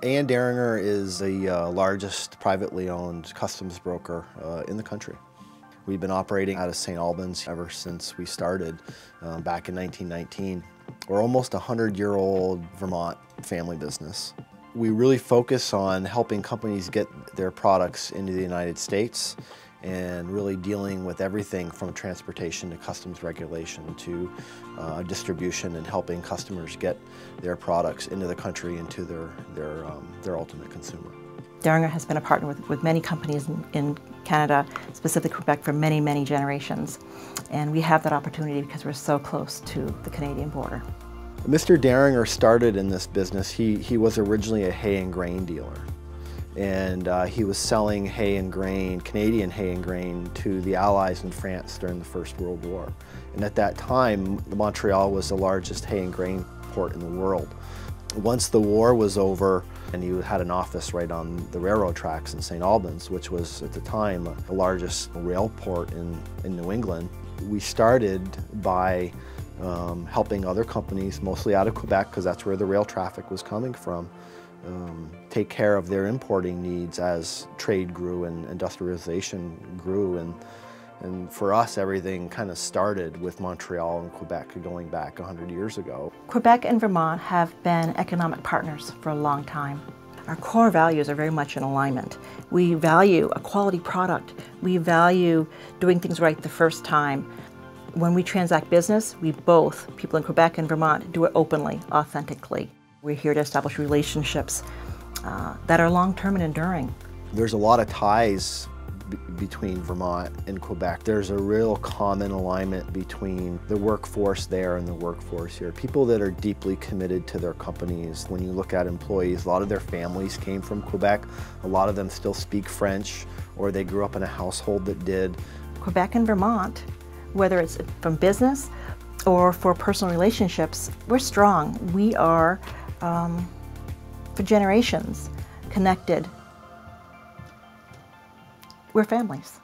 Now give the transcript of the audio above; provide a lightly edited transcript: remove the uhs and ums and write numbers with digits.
Deringer is the largest privately owned customs broker in the country. We've been operating out of St. Albans ever since we started back in 1919. We're almost a 100-year-old Vermont family business. We really focus on helping companies get their products into the United States and really dealing with everything from transportation to customs regulation to distribution and helping customers get their products into the country and to their ultimate consumer. Deringer has been a partner with many companies in Canada, specifically Quebec, for many, many generations. And we have that opportunity because we're so close to the Canadian border. Mr. Deringer started in this business. He was originally a hay and grain dealer. And he was selling hay and grain, Canadian hay and grain, to the Allies in France during the First World War. And at that time, Montreal was the largest hay and grain port in the world. Once the war was over, and he had an office right on the railroad tracks in St. Albans, which was at the time the largest rail port in New England, we started by helping other companies, mostly out of Quebec, because that's where the rail traffic was coming from, take care of their importing needs as trade grew and industrialization grew. And for us, everything kind of started with Montreal and Quebec going back 100 years ago. Quebec and Vermont have been economic partners for a long time. Our core values are very much in alignment. We value a quality product. We value doing things right the first time. When we transact business, we both, people in Quebec and Vermont, do it openly, authentically. We're here to establish relationships that are long-term and enduring. There's a lot of ties between Vermont and Quebec. There's a real common alignment between the workforce there and the workforce here. People that are deeply committed to their companies. When you look at employees, a lot of their families came from Quebec. A lot of them still speak French, or they grew up in a household that did. Quebec and Vermont, whether it's from business or for personal relationships, we're strong. We are, for generations, connected. We're families.